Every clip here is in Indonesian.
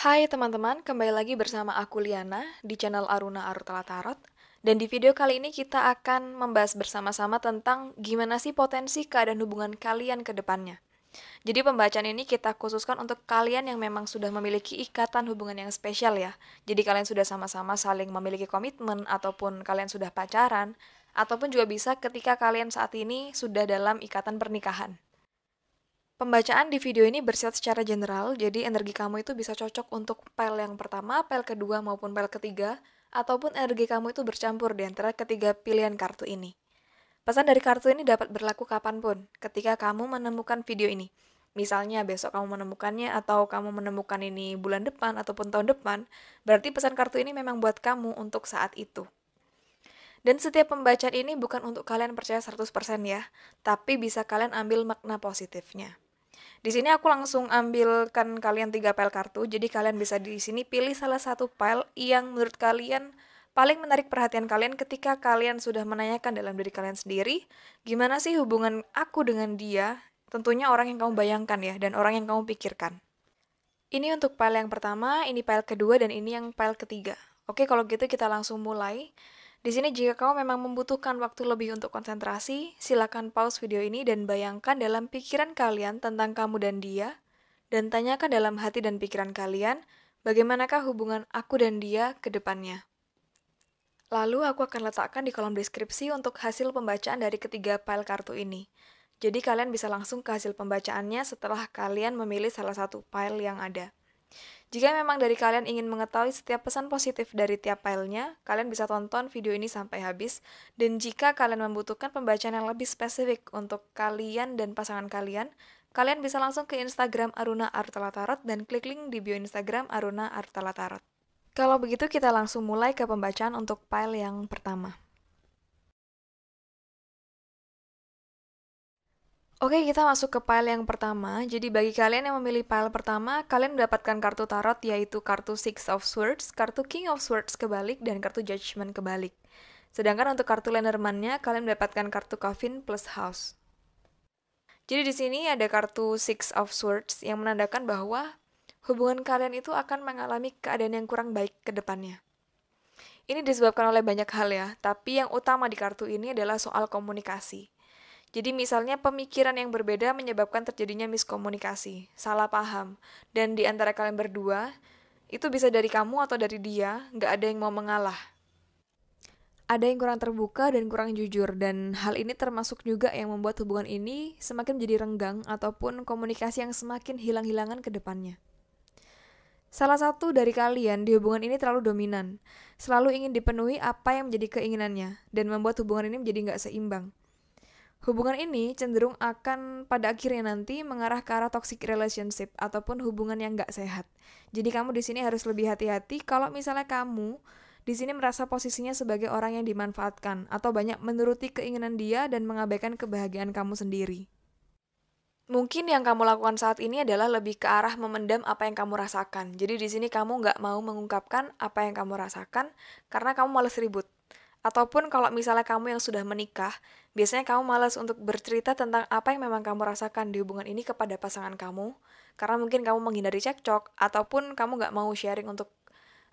Hai teman-teman, kembali lagi bersama aku Liana di channel Aruna Arutala Tarot. Dan di video kali ini kita akan membahas bersama-sama tentang gimana sih potensi keadaan hubungan kalian ke depannya. Jadi pembacaan ini kita khususkan untuk kalian yang memang sudah memiliki ikatan hubungan yang spesial ya. Jadi kalian sudah sama-sama saling memiliki komitmen, ataupun kalian sudah pacaran, ataupun juga bisa ketika kalian saat ini sudah dalam ikatan pernikahan. Pembacaan di video ini bersifat secara general, jadi energi kamu itu bisa cocok untuk pile yang pertama, pile kedua, maupun pile ketiga, ataupun energi kamu itu bercampur di antara ketiga pilihan kartu ini. Pesan dari kartu ini dapat berlaku kapanpun, ketika kamu menemukan video ini. Misalnya besok kamu menemukannya, atau kamu menemukan ini bulan depan, ataupun tahun depan, berarti pesan kartu ini memang buat kamu untuk saat itu. Dan setiap pembacaan ini bukan untuk kalian percaya 100% ya, tapi bisa kalian ambil makna positifnya. Di sini aku langsung ambilkan kalian 3 pile kartu, jadi kalian bisa di sini pilih salah satu pile yang menurut kalian paling menarik perhatian kalian ketika kalian sudah menanyakan dalam diri kalian sendiri, gimana sih hubungan aku dengan dia, tentunya orang yang kamu bayangkan ya, dan orang yang kamu pikirkan. Ini untuk pile yang pertama, ini pile kedua, dan ini yang pile ketiga. Oke, kalau gitu kita langsung mulai. Di sini jika kamu memang membutuhkan waktu lebih untuk konsentrasi, silakan pause video ini dan bayangkan dalam pikiran kalian tentang kamu dan dia, dan tanyakan dalam hati dan pikiran kalian, bagaimanakah hubungan aku dan dia ke depannya. Lalu aku akan letakkan di kolom deskripsi untuk hasil pembacaan dari ketiga file kartu ini. Jadi kalian bisa langsung ke hasil pembacaannya setelah kalian memilih salah satu file yang ada. Jika memang dari kalian ingin mengetahui setiap pesan positif dari tiap filenya, kalian bisa tonton video ini sampai habis. Dan jika kalian membutuhkan pembacaan yang lebih spesifik untuk kalian dan pasangan kalian, kalian bisa langsung ke Instagram Aruna Arutala Tarot dan klik link di bio Instagram Aruna Arutala Tarot. Kalau begitu kita langsung mulai ke pembacaan untuk file yang pertama. Oke, kita masuk ke pile yang pertama. Jadi bagi kalian yang memilih pile pertama, kalian mendapatkan kartu tarot yaitu kartu Six of Swords, kartu King of Swords kebalik, dan kartu Judgment kebalik. Sedangkan untuk kartu Lenormand-nya, kalian mendapatkan kartu Coffin plus House. Jadi di sini ada kartu Six of Swords yang menandakan bahwa hubungan kalian itu akan mengalami keadaan yang kurang baik ke depannya. Ini disebabkan oleh banyak hal ya, tapi yang utama di kartu ini adalah soal komunikasi. Jadi misalnya pemikiran yang berbeda menyebabkan terjadinya miskomunikasi, salah paham. Dan di antara kalian berdua, itu bisa dari kamu atau dari dia, nggak ada yang mau mengalah. Ada yang kurang terbuka dan kurang jujur, dan hal ini termasuk juga yang membuat hubungan ini semakin menjadi renggang ataupun komunikasi yang semakin hilang-hilangan ke depannya. Salah satu dari kalian di hubungan ini terlalu dominan, selalu ingin dipenuhi apa yang menjadi keinginannya, dan membuat hubungan ini menjadi nggak seimbang. Hubungan ini cenderung akan pada akhirnya nanti mengarah ke arah toxic relationship ataupun hubungan yang nggak sehat. Jadi kamu di sini harus lebih hati-hati kalau misalnya kamu di sini merasa posisinya sebagai orang yang dimanfaatkan atau banyak menuruti keinginan dia dan mengabaikan kebahagiaan kamu sendiri. Mungkin yang kamu lakukan saat ini adalah lebih ke arah memendam apa yang kamu rasakan. Jadi di sini kamu nggak mau mengungkapkan apa yang kamu rasakan karena kamu malas ribut. Ataupun kalau misalnya kamu yang sudah menikah, biasanya kamu malas untuk bercerita tentang apa yang memang kamu rasakan di hubungan ini kepada pasangan kamu, karena mungkin kamu menghindari cekcok, ataupun kamu nggak mau sharing untuk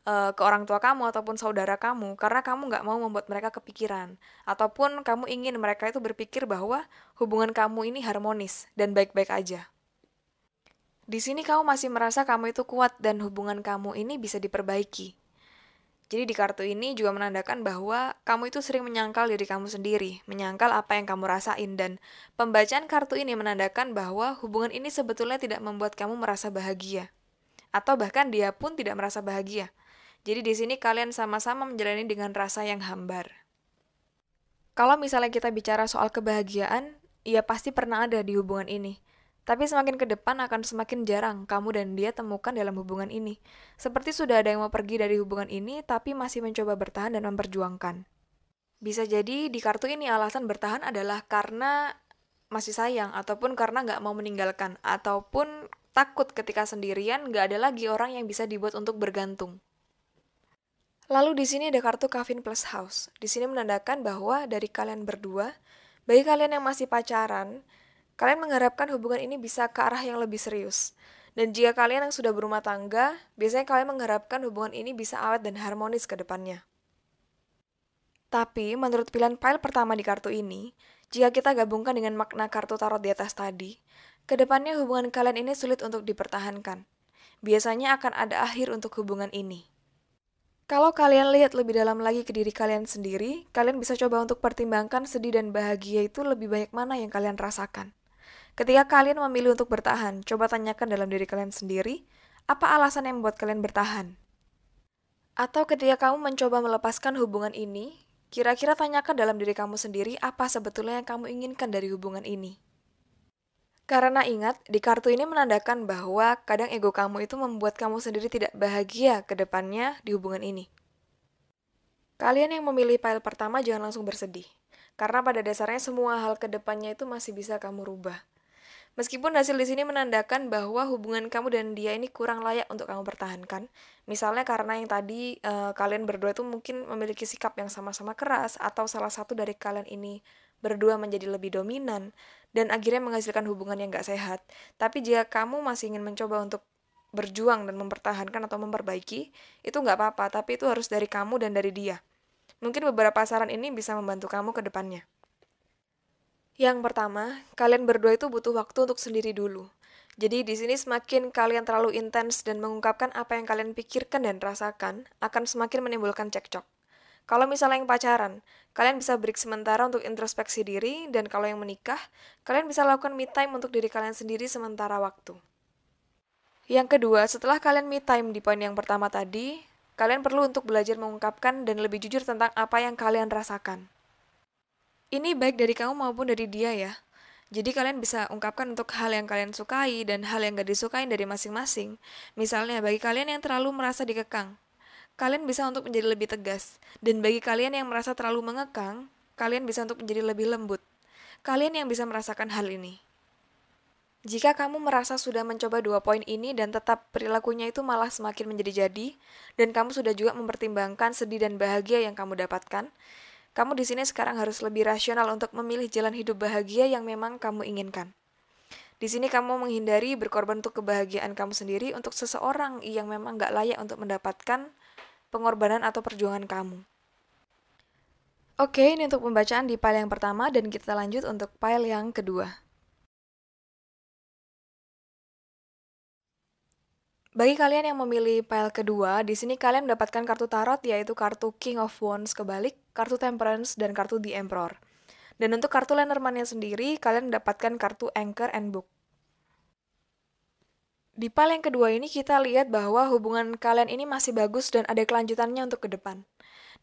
ke orang tua kamu ataupun saudara kamu, karena kamu nggak mau membuat mereka kepikiran, ataupun kamu ingin mereka itu berpikir bahwa hubungan kamu ini harmonis dan baik-baik aja. Di sini kamu masih merasa kamu itu kuat dan hubungan kamu ini bisa diperbaiki. Jadi di kartu ini juga menandakan bahwa kamu itu sering menyangkal diri kamu sendiri, menyangkal apa yang kamu rasain, dan pembacaan kartu ini menandakan bahwa hubungan ini sebetulnya tidak membuat kamu merasa bahagia. Atau bahkan dia pun tidak merasa bahagia. Jadi di sini kalian sama-sama menjalani dengan rasa yang hambar. Kalau misalnya kita bicara soal kebahagiaan, ya pasti pernah ada di hubungan ini. Tapi semakin ke depan akan semakin jarang kamu dan dia temukan dalam hubungan ini. Seperti sudah ada yang mau pergi dari hubungan ini, tapi masih mencoba bertahan dan memperjuangkan. Bisa jadi di kartu ini alasan bertahan adalah karena masih sayang, ataupun karena nggak mau meninggalkan, ataupun takut ketika sendirian nggak ada lagi orang yang bisa dibuat untuk bergantung. Lalu di sini ada kartu Coffin plus House. Di sini menandakan bahwa dari kalian berdua, bagi kalian yang masih pacaran, kalian mengharapkan hubungan ini bisa ke arah yang lebih serius. Dan jika kalian yang sudah berumah tangga, biasanya kalian mengharapkan hubungan ini bisa awet dan harmonis ke depannya. Tapi, menurut pilihan file pertama di kartu ini, jika kita gabungkan dengan makna kartu tarot di atas tadi, ke depannya hubungan kalian ini sulit untuk dipertahankan. Biasanya akan ada akhir untuk hubungan ini. Kalau kalian lihat lebih dalam lagi ke diri kalian sendiri, kalian bisa coba untuk pertimbangkan sedih dan bahagia itu lebih banyak mana yang kalian rasakan. Ketika kalian memilih untuk bertahan, coba tanyakan dalam diri kalian sendiri, apa alasan yang membuat kalian bertahan? Atau ketika kamu mencoba melepaskan hubungan ini, kira-kira tanyakan dalam diri kamu sendiri apa sebetulnya yang kamu inginkan dari hubungan ini. Karena ingat, di kartu ini menandakan bahwa kadang ego kamu itu membuat kamu sendiri tidak bahagia ke depannya di hubungan ini. Kalian yang memilih file pertama jangan langsung bersedih, karena pada dasarnya semua hal ke depannya itu masih bisa kamu rubah. Meskipun hasil di sini menandakan bahwa hubungan kamu dan dia ini kurang layak untuk kamu pertahankan, misalnya karena yang tadi kalian berdua itu mungkin memiliki sikap yang sama-sama keras, atau salah satu dari kalian ini berdua menjadi lebih dominan, dan akhirnya menghasilkan hubungan yang gak sehat. Tapi jika kamu masih ingin mencoba untuk berjuang dan mempertahankan atau memperbaiki, itu gak apa-apa, tapi itu harus dari kamu dan dari dia. Mungkin beberapa saran ini bisa membantu kamu ke depannya. Yang pertama, kalian berdua itu butuh waktu untuk sendiri dulu. Jadi di sini semakin kalian terlalu intens dan mengungkapkan apa yang kalian pikirkan dan rasakan, akan semakin menimbulkan cekcok. Kalau misalnya yang pacaran, kalian bisa break sementara untuk introspeksi diri, dan kalau yang menikah, kalian bisa lakukan me time untuk diri kalian sendiri sementara waktu. Yang kedua, setelah kalian me time di poin yang pertama tadi, kalian perlu untuk belajar mengungkapkan dan lebih jujur tentang apa yang kalian rasakan. Ini baik dari kamu maupun dari dia ya. Jadi kalian bisa ungkapkan untuk hal yang kalian sukai dan hal yang gak disukai dari masing-masing. Misalnya bagi kalian yang terlalu merasa dikekang, kalian bisa untuk menjadi lebih tegas. Dan bagi kalian yang merasa terlalu mengekang, kalian bisa untuk menjadi lebih lembut. Kalian yang bisa merasakan hal ini. Jika kamu merasa sudah mencoba 2 poin ini dan tetap perilakunya itu malah semakin menjadi-jadi, dan kamu sudah juga mempertimbangkan sedih dan bahagia yang kamu dapatkan, kamu di sini sekarang harus lebih rasional untuk memilih jalan hidup bahagia yang memang kamu inginkan. Di sini kamu menghindari berkorban untuk kebahagiaan kamu sendiri untuk seseorang yang memang gak layak untuk mendapatkan pengorbanan atau perjuangan kamu. Oke, ini untuk pembacaan di file yang pertama dan kita lanjut untuk file yang kedua. Bagi kalian yang memilih file kedua, di sini kalian mendapatkan kartu tarot yaitu kartu King of Wands kebalik, kartu Temperance, dan kartu The Emperor. Dan untuk kartu Lenormand-nya sendiri, kalian mendapatkan kartu Anchor and Book. Di file yang kedua ini kita lihat bahwa hubungan kalian ini masih bagus dan ada kelanjutannya untuk ke depan.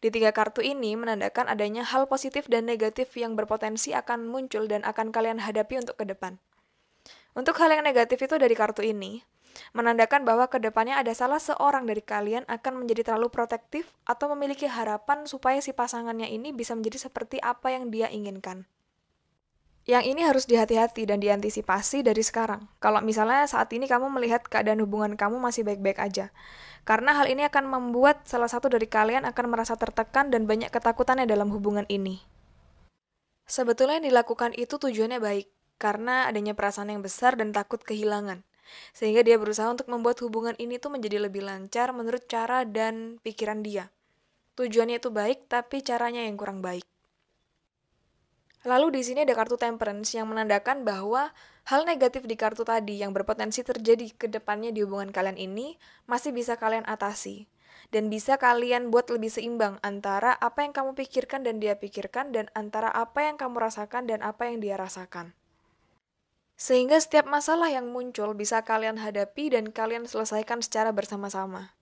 Di 3 kartu ini menandakan adanya hal positif dan negatif yang berpotensi akan muncul dan akan kalian hadapi untuk ke depan. Untuk hal yang negatif itu dari kartu ini, menandakan bahwa ke depannya ada salah seorang dari kalian akan menjadi terlalu protektif atau memiliki harapan supaya si pasangannya ini bisa menjadi seperti apa yang dia inginkan. Yang ini harus dihati-hati dan diantisipasi dari sekarang. Kalau misalnya saat ini kamu melihat keadaan hubungan kamu masih baik-baik aja. Karena hal ini akan membuat salah satu dari kalian akan merasa tertekan dan banyak ketakutannya dalam hubungan ini. Sebetulnya yang dilakukan itu tujuannya baik, karena adanya perasaan yang besar dan takut kehilangan. Sehingga dia berusaha untuk membuat hubungan ini tuh menjadi lebih lancar menurut cara dan pikiran dia. Tujuannya itu baik, tapi caranya yang kurang baik. Lalu di sini ada kartu Temperance yang menandakan bahwa hal negatif di kartu tadi yang berpotensi terjadi ke depannya di hubungan kalian ini masih bisa kalian atasi. Dan bisa kalian buat lebih seimbang antara apa yang kamu pikirkan dan dia pikirkan dan antara apa yang kamu rasakan dan apa yang dia rasakan. Sehingga setiap masalah yang muncul bisa kalian hadapi dan kalian selesaikan secara bersama-sama.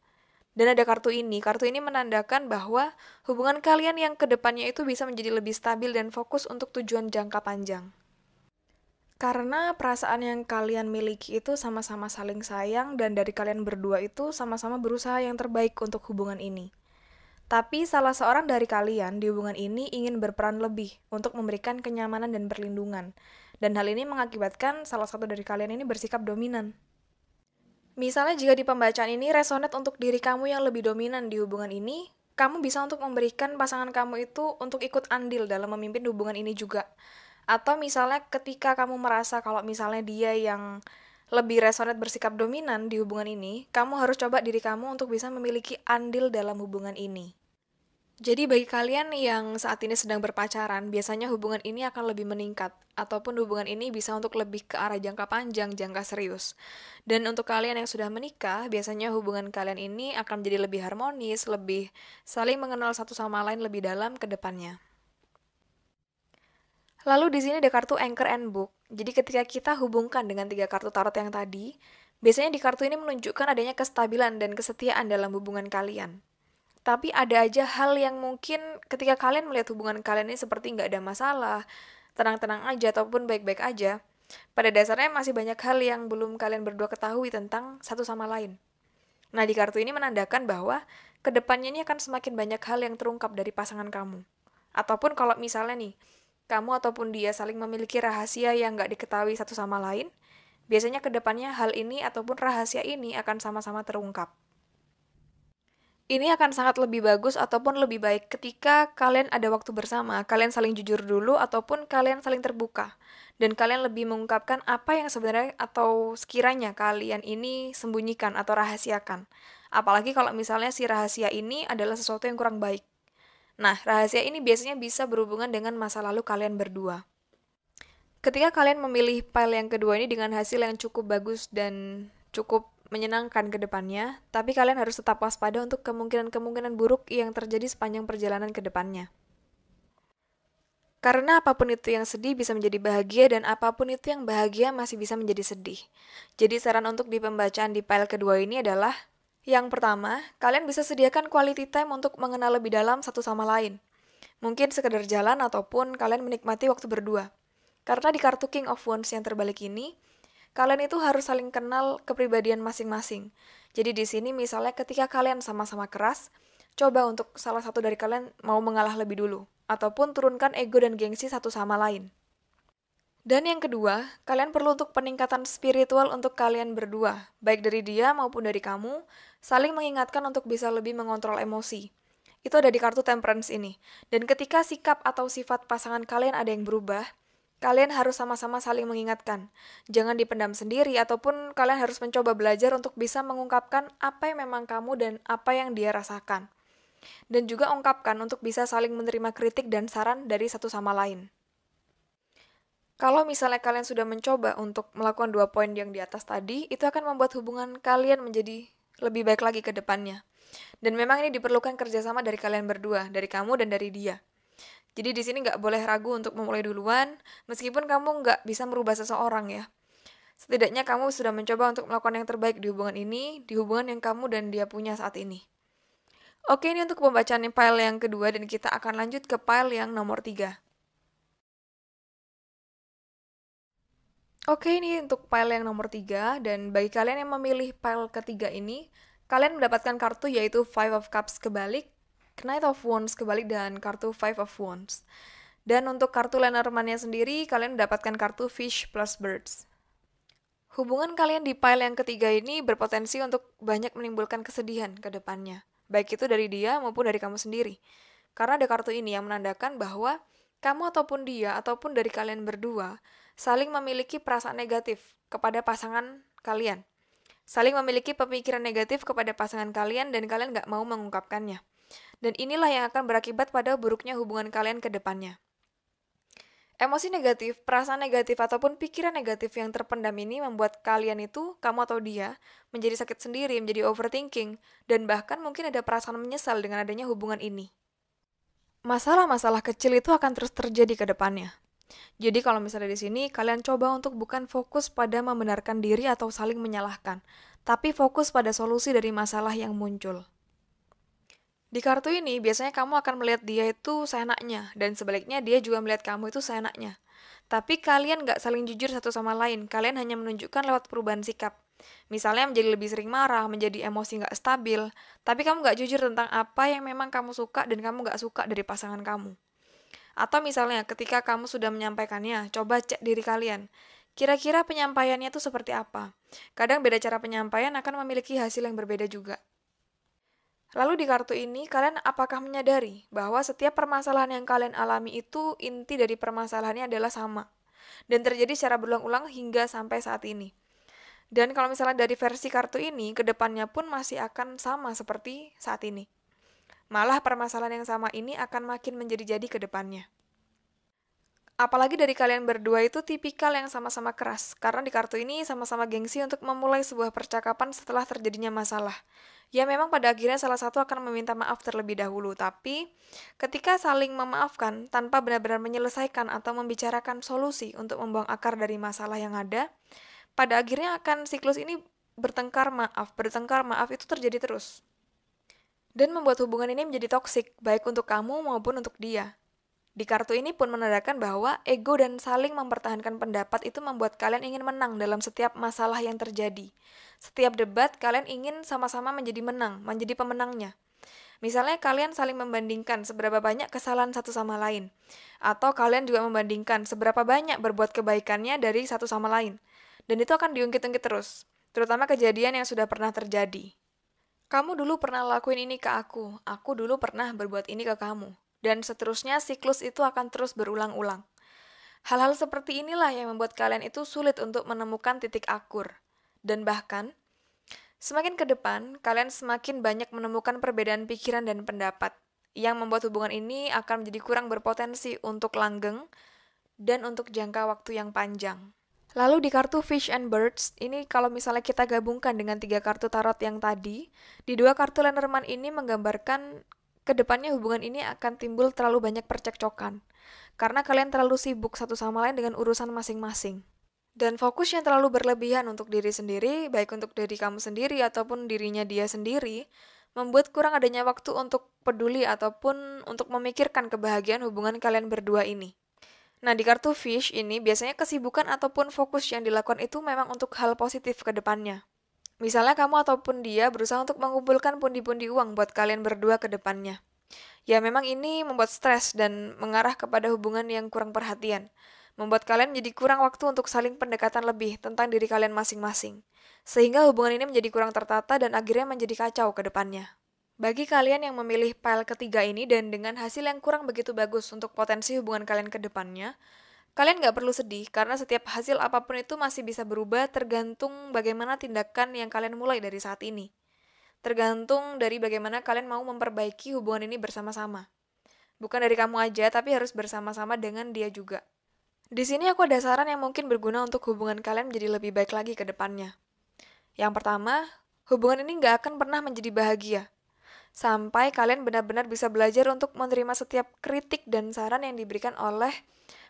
Dan ada kartu ini menandakan bahwa hubungan kalian yang kedepannya itu bisa menjadi lebih stabil dan fokus untuk tujuan jangka panjang. Karena perasaan yang kalian miliki itu sama-sama saling sayang dan dari kalian berdua itu sama-sama berusaha yang terbaik untuk hubungan ini. Tapi salah seorang dari kalian di hubungan ini ingin berperan lebih untuk memberikan kenyamanan dan perlindungan. Dan hal ini mengakibatkan salah satu dari kalian ini bersikap dominan. Misalnya jika di pembacaan ini resonate untuk diri kamu yang lebih dominan di hubungan ini, kamu bisa untuk memberikan pasangan kamu itu untuk ikut andil dalam memimpin hubungan ini juga. Atau misalnya ketika kamu merasa kalau misalnya dia yang lebih resonate bersikap dominan di hubungan ini, kamu harus coba diri kamu untuk bisa memiliki andil dalam hubungan ini. Jadi bagi kalian yang saat ini sedang berpacaran, biasanya hubungan ini akan lebih meningkat, ataupun hubungan ini bisa untuk lebih ke arah jangka panjang, jangka serius. Dan untuk kalian yang sudah menikah, biasanya hubungan kalian ini akan menjadi lebih harmonis, lebih saling mengenal satu sama lain lebih dalam ke depannya. Lalu di sini ada kartu Anchor and Book. Jadi ketika kita hubungkan dengan 3 kartu tarot yang tadi, biasanya di kartu ini menunjukkan adanya kestabilan dan kesetiaan dalam hubungan kalian. Tapi ada aja hal yang mungkin ketika kalian melihat hubungan kalian ini seperti nggak ada masalah, tenang-tenang aja ataupun baik-baik aja, pada dasarnya masih banyak hal yang belum kalian berdua ketahui tentang satu sama lain. Nah, di kartu ini menandakan bahwa kedepannya ini akan semakin banyak hal yang terungkap dari pasangan kamu. Ataupun kalau misalnya nih, kamu ataupun dia saling memiliki rahasia yang nggak diketahui satu sama lain, biasanya kedepannya hal ini ataupun rahasia ini akan sama-sama terungkap. Ini akan sangat lebih bagus ataupun lebih baik ketika kalian ada waktu bersama, kalian saling jujur dulu ataupun kalian saling terbuka. Dan kalian lebih mengungkapkan apa yang sebenarnya atau sekiranya kalian ini sembunyikan atau rahasiakan. Apalagi kalau misalnya si rahasia ini adalah sesuatu yang kurang baik. Nah, rahasia ini biasanya bisa berhubungan dengan masa lalu kalian berdua. Ketika kalian memilih file yang kedua ini dengan hasil yang cukup bagus dan cukup menyenangkan ke depannya, tapi kalian harus tetap waspada untuk kemungkinan-kemungkinan buruk yang terjadi sepanjang perjalanan ke depannya. Karena apapun itu yang sedih bisa menjadi bahagia dan apapun itu yang bahagia masih bisa menjadi sedih. Jadi saran untuk di pembacaan di file kedua ini adalah, yang pertama, kalian bisa sediakan quality time untuk mengenal lebih dalam satu sama lain. Mungkin sekedar jalan ataupun kalian menikmati waktu berdua. Karena di kartu King of Wands yang terbalik ini, kalian itu harus saling kenal kepribadian masing-masing. Jadi di sini misalnya ketika kalian sama-sama keras, coba untuk salah satu dari kalian mau mengalah lebih dulu, ataupun turunkan ego dan gengsi satu sama lain. Dan yang kedua, kalian perlu untuk peningkatan spiritual untuk kalian berdua, baik dari dia maupun dari kamu, saling mengingatkan untuk bisa lebih mengontrol emosi. Itu ada di kartu Temperance ini. Dan ketika sikap atau sifat pasangan kalian ada yang berubah, kalian harus sama-sama saling mengingatkan. Jangan dipendam sendiri ataupun kalian harus mencoba belajar untuk bisa mengungkapkan apa yang memang kamu dan apa yang dia rasakan. Dan juga ungkapkan untuk bisa saling menerima kritik dan saran dari satu sama lain. Kalau misalnya kalian sudah mencoba untuk melakukan 2 poin yang di atas tadi, itu akan membuat hubungan kalian menjadi lebih baik lagi ke depannya. Dan memang ini diperlukan kerjasama dari kalian berdua, dari kamu dan dari dia. Jadi di sini nggak boleh ragu untuk memulai duluan, meskipun kamu nggak bisa merubah seseorang ya. Setidaknya kamu sudah mencoba untuk melakukan yang terbaik di hubungan ini, di hubungan yang kamu dan dia punya saat ini. Oke, ini untuk pembacaan file yang kedua dan kita akan lanjut ke file yang nomor 3. Oke, ini untuk file yang nomor 3, dan bagi kalian yang memilih file ketiga ini, kalian mendapatkan kartu yaitu Five of Cups kebalik, Knight of Wands kebalik, dan kartu Five of Wands. Dan untuk kartu Lenormand-nya sendiri, kalian mendapatkan kartu Fish plus Birds. Hubungan kalian di file yang ketiga ini berpotensi untuk banyak menimbulkan kesedihan ke depannya, baik itu dari dia maupun dari kamu sendiri. Karena ada kartu ini yang menandakan bahwa kamu ataupun dia ataupun dari kalian berdua saling memiliki perasaan negatif kepada pasangan kalian. Saling memiliki pemikiran negatif kepada pasangan kalian dan kalian nggak mau mengungkapkannya. Dan inilah yang akan berakibat pada buruknya hubungan kalian ke depannya. Emosi negatif, perasaan negatif, ataupun pikiran negatif yang terpendam ini membuat kalian itu, kamu atau dia, menjadi sakit sendiri, menjadi overthinking, dan bahkan mungkin ada perasaan menyesal dengan adanya hubungan ini. Masalah-masalah kecil itu akan terus terjadi ke depannya. Jadi kalau misalnya di sini, kalian coba untuk bukan fokus pada membenarkan diri atau saling menyalahkan, tapi fokus pada solusi dari masalah yang muncul. Di kartu ini, biasanya kamu akan melihat dia itu seenaknya, dan sebaliknya dia juga melihat kamu itu seenaknya. Tapi kalian nggak saling jujur satu sama lain, kalian hanya menunjukkan lewat perubahan sikap. Misalnya menjadi lebih sering marah, menjadi emosi nggak stabil, tapi kamu nggak jujur tentang apa yang memang kamu suka dan kamu nggak suka dari pasangan kamu. Atau misalnya ketika kamu sudah menyampaikannya, coba cek diri kalian. Kira-kira penyampaiannya itu seperti apa? Kadang beda cara penyampaian akan memiliki hasil yang berbeda juga. Lalu di kartu ini, kalian apakah menyadari bahwa setiap permasalahan yang kalian alami itu inti dari permasalahannya adalah sama, dan terjadi secara berulang-ulang hingga sampai saat ini. Dan kalau misalnya dari versi kartu ini, kedepannya pun masih akan sama seperti saat ini. Malah permasalahan yang sama ini akan makin menjadi-jadi ke depannya. Apalagi dari kalian berdua itu tipikal yang sama-sama keras, karena di kartu ini sama-sama gengsi untuk memulai sebuah percakapan setelah terjadinya masalah. Ya memang pada akhirnya salah satu akan meminta maaf terlebih dahulu, tapi ketika saling memaafkan tanpa benar-benar menyelesaikan atau membicarakan solusi untuk membuang akar dari masalah yang ada, pada akhirnya akan siklus ini bertengkar maaf itu terjadi terus. Dan membuat hubungan ini menjadi toksik, baik untuk kamu maupun untuk dia. Di kartu ini pun menandakan bahwa ego dan saling mempertahankan pendapat itu membuat kalian ingin menang dalam setiap masalah yang terjadi. Setiap debat, kalian ingin sama-sama menjadi menang, menjadi pemenangnya. Misalnya kalian saling membandingkan seberapa banyak kesalahan satu sama lain. Atau kalian juga membandingkan seberapa banyak berbuat kebaikannya dari satu sama lain. Dan itu akan diungkit-ungkit terus, terutama kejadian yang sudah pernah terjadi. Kamu dulu pernah lakuin ini ke aku dulu pernah berbuat ini ke kamu. Dan seterusnya siklus itu akan terus berulang-ulang. Hal-hal seperti inilah yang membuat kalian itu sulit untuk menemukan titik akur. Dan bahkan, semakin ke depan, kalian semakin banyak menemukan perbedaan pikiran dan pendapat, yang membuat hubungan ini akan menjadi kurang berpotensi untuk langgeng dan untuk jangka waktu yang panjang. Lalu di kartu Fish and Birds, ini kalau misalnya kita gabungkan dengan 3 kartu tarot yang tadi, di 2 kartu Lenormand ini menggambarkan kedepannya hubungan ini akan timbul terlalu banyak percekcokan, karena kalian terlalu sibuk satu sama lain dengan urusan masing-masing. Dan fokus yang terlalu berlebihan untuk diri sendiri, baik untuk diri kamu sendiri ataupun dirinya dia sendiri, membuat kurang adanya waktu untuk peduli ataupun untuk memikirkan kebahagiaan hubungan kalian berdua ini. Nah, di kartu Fish ini biasanya kesibukan ataupun fokus yang dilakukan itu memang untuk hal positif ke depannya. Misalnya kamu ataupun dia berusaha untuk mengumpulkan pundi-pundi uang buat kalian berdua ke depannya. Ya memang ini membuat stres dan mengarah kepada hubungan yang kurang perhatian. Membuat kalian menjadi kurang waktu untuk saling pendekatan lebih tentang diri kalian masing-masing. Sehingga hubungan ini menjadi kurang tertata dan akhirnya menjadi kacau ke depannya. Bagi kalian yang memilih pile ketiga ini dan dengan hasil yang kurang begitu bagus untuk potensi hubungan kalian ke depannya, kalian nggak perlu sedih, karena setiap hasil apapun itu masih bisa berubah tergantung bagaimana tindakan yang kalian mulai dari saat ini. Tergantung dari bagaimana kalian mau memperbaiki hubungan ini bersama-sama. Bukan dari kamu aja, tapi harus bersama-sama dengan dia juga. Di sini aku ada saran yang mungkin berguna untuk hubungan kalian menjadi lebih baik lagi ke depannya. Yang pertama, hubungan ini nggak akan pernah menjadi bahagia. Sampai kalian benar-benar bisa belajar untuk menerima setiap kritik dan saran yang diberikan oleh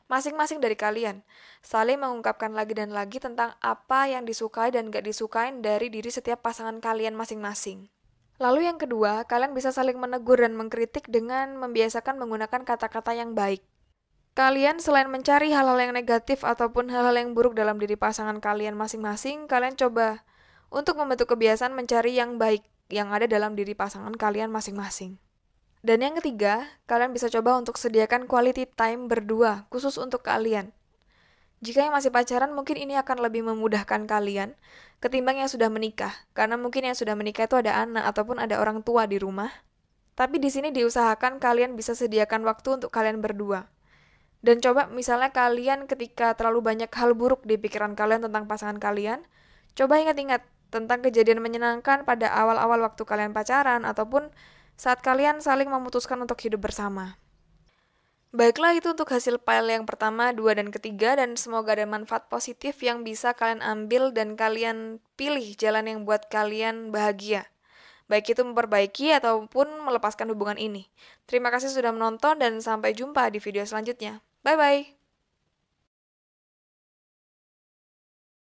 masing-masing dari kalian, saling mengungkapkan lagi dan lagi tentang apa yang disukai dan gak disukai dari diri setiap pasangan kalian masing-masing. Lalu yang kedua, kalian bisa saling menegur dan mengkritik dengan membiasakan menggunakan kata-kata yang baik. Kalian selain mencari hal-hal yang negatif ataupun hal-hal yang buruk dalam diri pasangan kalian masing-masing, kalian coba untuk membentuk kebiasaan mencari yang baik yang ada dalam diri pasangan kalian masing-masing. Dan yang ketiga, kalian bisa coba untuk sediakan quality time berdua, khusus untuk kalian. Jika yang masih pacaran, mungkin ini akan lebih memudahkan kalian ketimbang yang sudah menikah, karena mungkin yang sudah menikah itu ada anak ataupun ada orang tua di rumah. Tapi di sini diusahakan kalian bisa sediakan waktu untuk kalian berdua. Dan coba misalnya kalian ketika terlalu banyak hal buruk di pikiran kalian tentang pasangan kalian, coba ingat-ingat tentang kejadian menyenangkan pada awal-awal waktu kalian pacaran ataupun saat kalian saling memutuskan untuk hidup bersama. Baiklah, itu untuk hasil file yang pertama, 2, dan ketiga, dan semoga ada manfaat positif yang bisa kalian ambil dan kalian pilih jalan yang buat kalian bahagia. Baik itu memperbaiki ataupun melepaskan hubungan ini. Terima kasih sudah menonton dan sampai jumpa di video selanjutnya. Bye-bye!